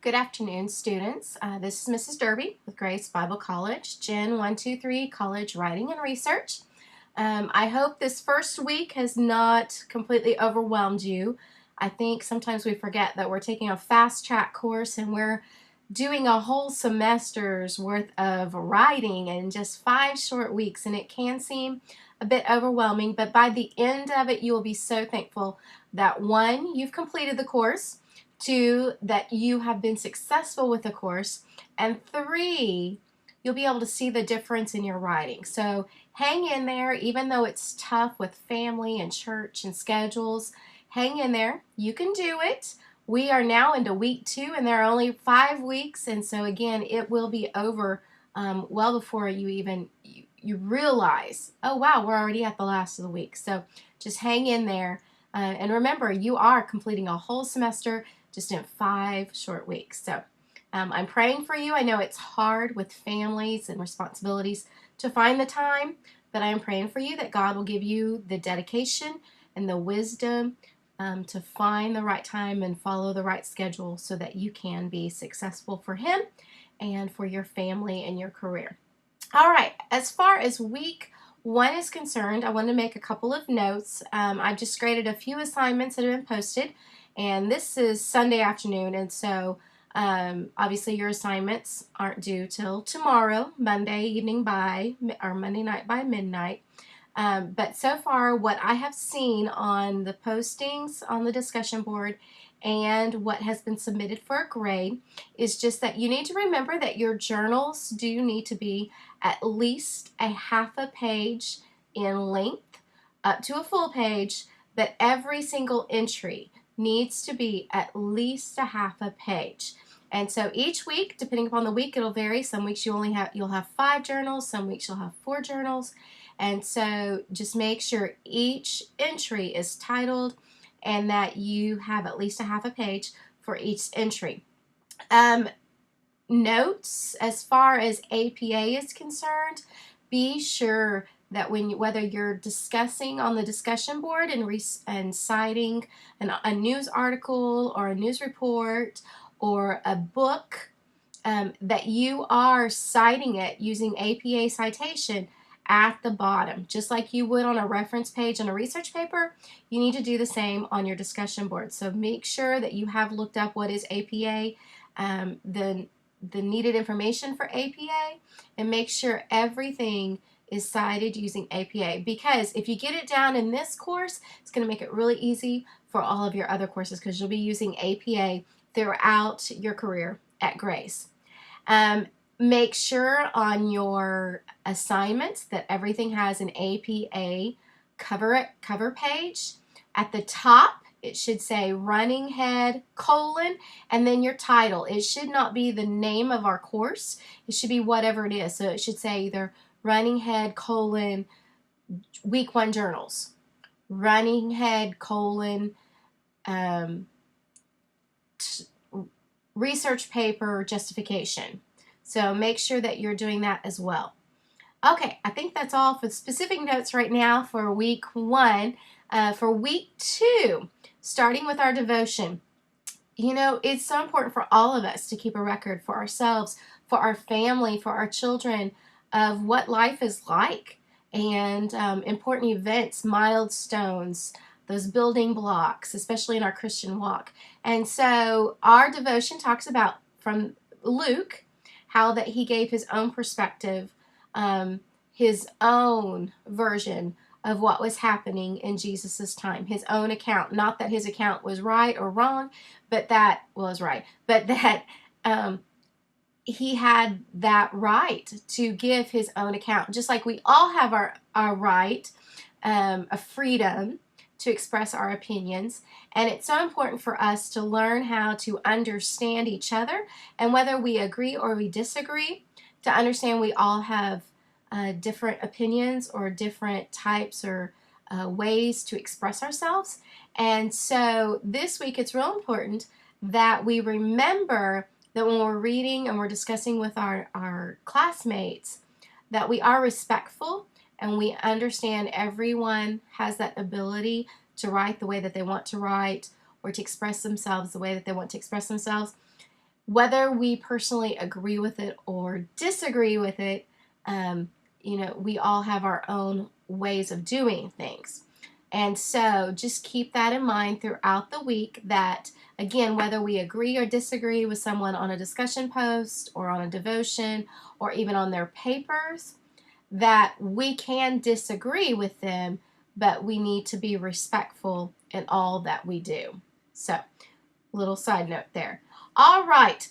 Good afternoon, students. This is Mrs. Derby with Grace Bible College, Gen 123 College Writing and Research. I hope this first week has not completely overwhelmed you. I think sometimes we forget that we're taking a fast track course and we're doing a whole semester's worth of writing in just 5 short weeks, and it can seem a bit overwhelming, but by the end of it, you will be so thankful that 1, you've completed the course, 2, that you have been successful with the course, and 3, you'll be able to see the difference in your writing. So hang in there, even though it's tough with family and church and schedules. Hang in there. You can do it. We are now into week 2, and there are only 5 weeks, and so again, it will be over well before you realize, oh wow, we're already at the last of the week. So just hang in there, and remember, you are completing a whole semester just in 5 short weeks. So I'm praying for you. I know it's hard with families and responsibilities to find the time, but I am praying for you that God will give you the dedication and the wisdom to find the right time and follow the right schedule so that you can be successful for Him and for your family and your career. All right, as far as week 1 is concerned, I want to make a couple of notes. I've just graded a few assignments that have been posted, and this is Sunday afternoon, and so obviously your assignments aren't due till tomorrow, Monday night by midnight. But so far, what I have seen on the postings on the discussion board and what has been submitted for a grade is just that you need to remember that your journals do need to be at least a half a page in length up to a full page, but every single entry needs to be at least a half a page. And so each week, depending upon the week, it'll vary. Some weeks you'll have 5 journals, some weeks you'll have 4 journals. And so just make sure each entry is titled and that you have at least a half a page for each entry. Notes, as far as APA is concerned, be sure that whether you're discussing on the discussion board and citing a news article or a news report or a book, that you are citing it using APA citation at the bottom. Just like you would on a reference page on a research paper, you need to do the same on your discussion board. So make sure that you have looked up what is APA, the needed information for APA, and make sure everything is cited using APA, because if you get it down in this course, it's going to make it really easy for all of your other courses because you'll be using APA throughout your career at Grace. Make sure on your assignments that everything has an APA cover page. At the top, it should say running head, colon, and then your title. It should not be the name of our course. It should be whatever it is. So it should say either running head, colon, week 1 journals, running head, colon, research paper justification. So make sure that you're doing that as well. Okay, I think that's all for specific notes right now for week 1. For week 2, starting with our devotion, it's so important for all of us to keep a record for ourselves, for our family, for our children of what life is like and important events, milestones, those building blocks, especially in our Christian walk. And so our devotion talks about from Luke, how that he gave his own perspective, his own version of what was happening in Jesus's time, his own account. Not that his account was right or wrong, but that was right. But that he had that right to give his own account, just like we all have our right, a freedom to express our opinions. And it's so important for us to learn how to understand each other, and whether we agree or we disagree, to understand we all have different opinions or different types or ways to express ourselves. And so this week it's real important that we remember that when we're reading and we're discussing with our classmates, that we are respectful and we understand everyone has that ability to write the way that they want to write or to express themselves the way that they want to express themselves. whether we personally agree with it or disagree with it, we all have our own ways of doing things. And so just keep that in mind throughout the week that, again, whether we agree or disagree with someone on a discussion post or on a devotion or even on their papers, that we can disagree with them, but we need to be respectful in all that we do. So, little side note there. All right.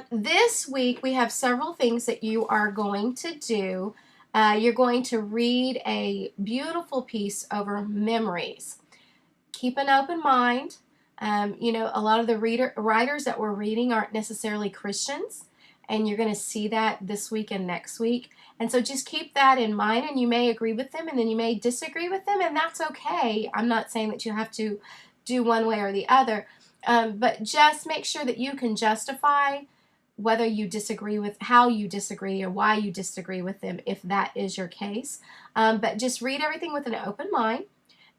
This week we have several things that you are going to do. You're going to read a beautiful piece over memories. Keep an open mind. A lot of the writers that we're reading aren't necessarily Christians, and you're going to see that this week and next week. And so just keep that in mind, and you may agree with them, and then you may disagree with them, and that's okay. I'm not saying that you have to do one way or the other, but just make sure that you can justify whether you disagree with how you disagree or why you disagree with them, if that is your case. But just read everything with an open mind,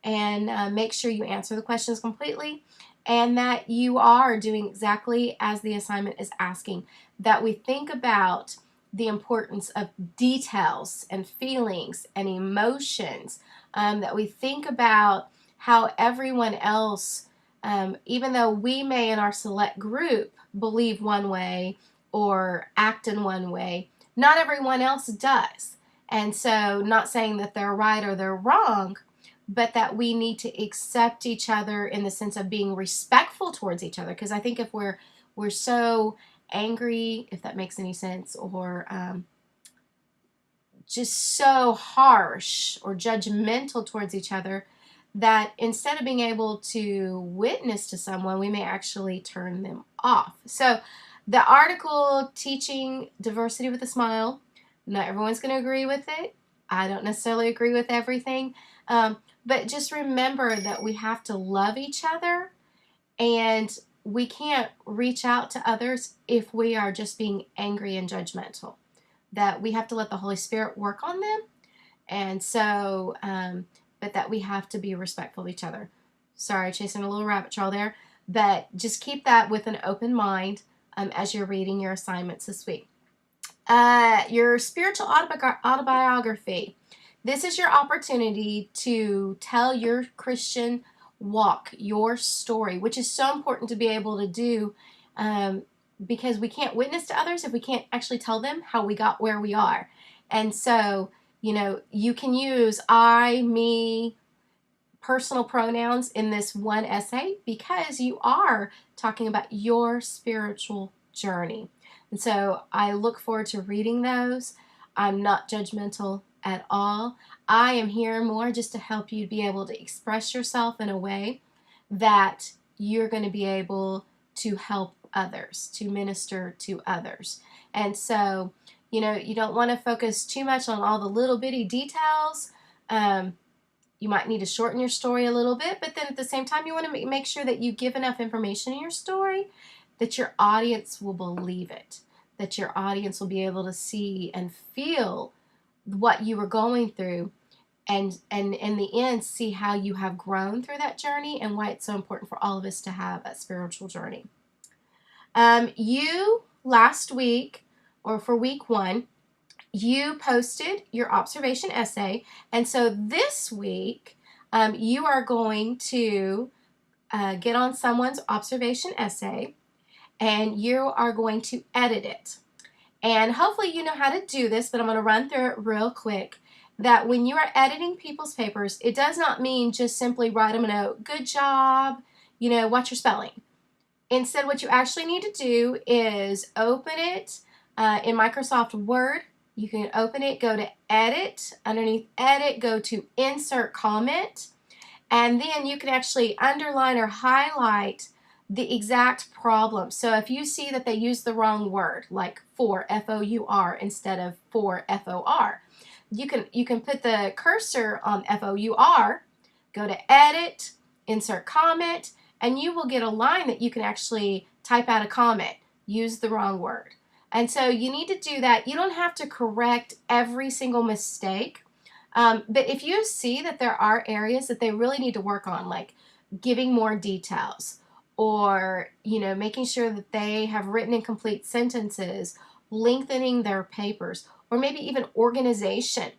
and make sure you answer the questions completely, and that you are doing exactly as the assignment is asking, that we think about the importance of details and feelings and emotions, that we think about how everyone else, even though we may in our select group believe one way or act in one way, not everyone else does. And so, not saying that they're right or they're wrong, but that we need to accept each other in the sense of being respectful towards each other. Because I think if we're so angry, if that makes any sense, or just so harsh or judgmental towards each other, that instead of being able to witness to someone, we may actually turn them off. So the article, Teaching Diversity with a Smile, not everyone's going to agree with it. I don't necessarily agree with everything. But just remember that we have to love each other, and we can't reach out to others if we are just being angry and judgmental. That we have to let the Holy Spirit work on them. And so, but that we have to be respectful of each other. Sorry, chasing a little rabbit trail there. But just keep that with an open mind as you're reading your assignments this week. Your spiritual autobiography. This is your opportunity to tell your Christian walk, your story, which is so important to be able to do, because we can't witness to others if we can't actually tell them how we got where we are. And so, you can use I, me, personal pronouns in this one essay because you are talking about your spiritual journey. And so I look forward to reading those. I'm not judgmental at all. I am here more just to help you be able to express yourself in a way that you're going to be able to help others, to minister to others. And so, you don't want to focus too much on all the little bitty details. You might need to shorten your story a little bit, but then at the same time, you want to make sure that you give enough information in your story that your audience will believe it, that your audience will be able to see and feel what you were going through, and in the end, see how you have grown through that journey and why it's so important for all of us to have a spiritual journey. You last week, or for week 1, you posted your observation essay, and so this week you are going to get on someone's observation essay, and you are going to edit it. And hopefully you know how to do this, but I'm going to run through it real quick. That when you are editing people's papers, it does not mean just simply write them a note, good job, watch your spelling. Instead, what you actually need to do is open it in Microsoft Word. You can open it, go to Edit, underneath Edit, go to Insert Comment, and then you can actually underline or highlight the exact problem. So if you see that they use the wrong word, like for, F-O-U-R, instead of for, F-O-R, you can put the cursor on F-O-U-R, go to Edit, Insert Comment, and you will get a line that you can actually type out a comment, use the wrong word. And so you need to do that. You don't have to correct every single mistake, but if you see that there are areas that they really need to work on, like giving more details, or, making sure that they have written in complete sentences, lengthening their papers, or maybe even organization.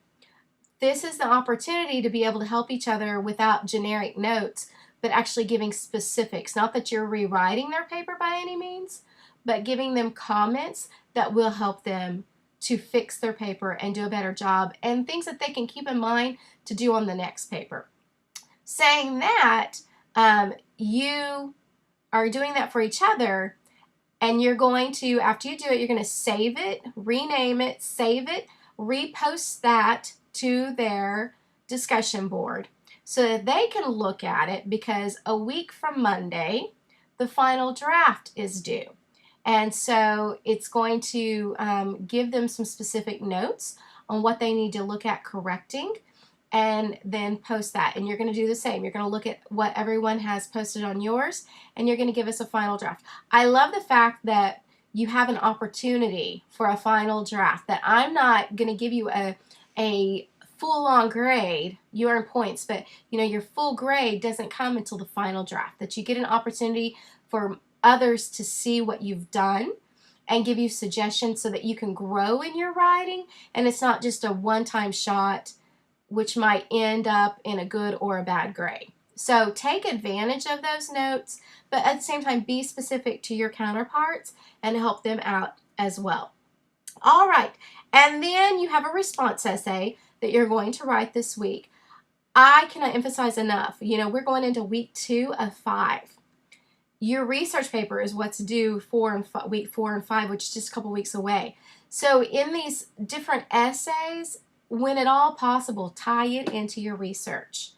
This is the opportunity to be able to help each other without generic notes, but actually giving specifics. Not that you're rewriting their paper by any means, but giving them comments that will help them to fix their paper and do a better job, and things that they can keep in mind to do on the next paper. Saying that, you are doing that for each other, and you're going to, after you do it, you're going to save it, rename it, save it, repost that to their discussion board so that they can look at it, because a week from Monday, the final draft is due. And so it's going to give them some specific notes on what they need to look at correcting, and then post that. And you're going to do the same. You're going to look at what everyone has posted on yours, and you're going to give us a final draft. I love the fact that you have an opportunity for a final draft, that I'm not going to give you a full-on grade. You earn points, but your full grade doesn't come until the final draft, that you get an opportunity for others to see what you've done and give you suggestions so that you can grow in your writing, and it's not just a one-time shot which might end up in a good or a bad grade. So take advantage of those notes, but at the same time be specific to your counterparts and help them out as well. All right, and then you have a response essay that you're going to write this week. I cannot emphasize enough, we're going into week 2 of 5. Your research paper is what's due week 4 and 5, which is just a couple weeks away. So in these different essays, when at all possible, tie it into your research.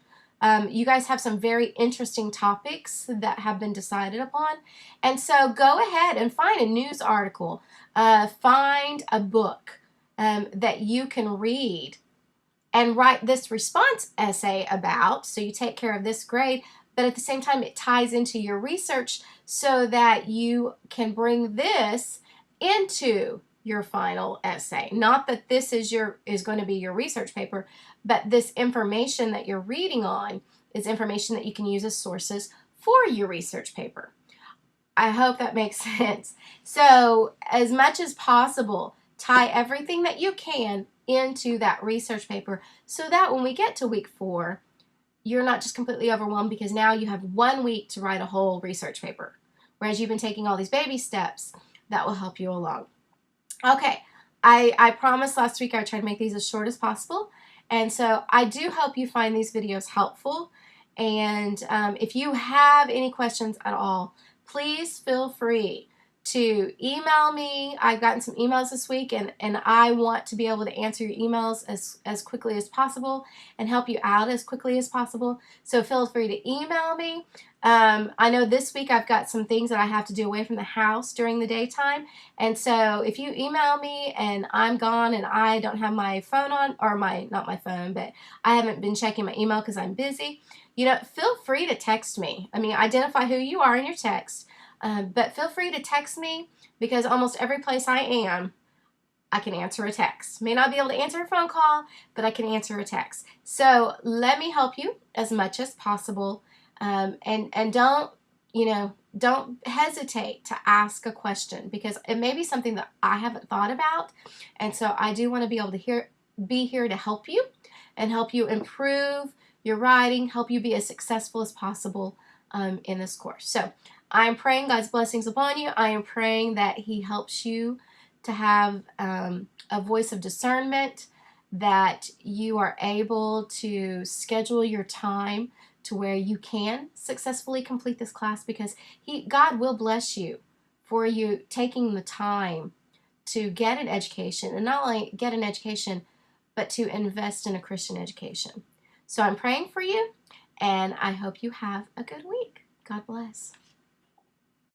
You guys have some very interesting topics that have been decided upon. And so go ahead and find a news article, find a book that you can read and write this response essay about. So you take care of this grade, but at the same time it ties into your research so that you can bring this into your final essay. Not that this is going to be your research paper, but this information that you're reading on is information that you can use as sources for your research paper. I hope that makes sense. So as much as possible, tie everything that you can into that research paper so that when we get to week 4, you're not just completely overwhelmed, because now you have 1 week to write a whole research paper, whereas you've been taking all these baby steps that will help you along. Okay, I promised last week I would try to make these as short as possible, and so I do hope you find these videos helpful. And if you have any questions at all, please feel free to email me. I've gotten some emails this week, and I want to be able to answer your emails as quickly as possible and help you out as quickly as possible. So feel free to email me. I know this week I've got some things that I have to do away from the house during the daytime, and so if you email me and I'm gone and I don't have my phone on, or not my phone, but I haven't been checking my email because I'm busy, feel free to text me. Identify who you are in your text. But feel free to text me, because almost every place I am, I can answer a text. May not be able to answer a phone call, but I can answer a text. So let me help you as much as possible. And don't hesitate to ask a question, because it may be something that I haven't thought about. And so I do want to be able to be here to help you and help you improve your writing, help you be as successful as possible in this course. So I am praying God's blessings upon you. I am praying that He helps you to have a voice of discernment, that you are able to schedule your time to where you can successfully complete this class, because God will bless you for you taking the time to get an education, and not only get an education, but to invest in a Christian education. So I'm praying for you, and I hope you have a good week. God bless.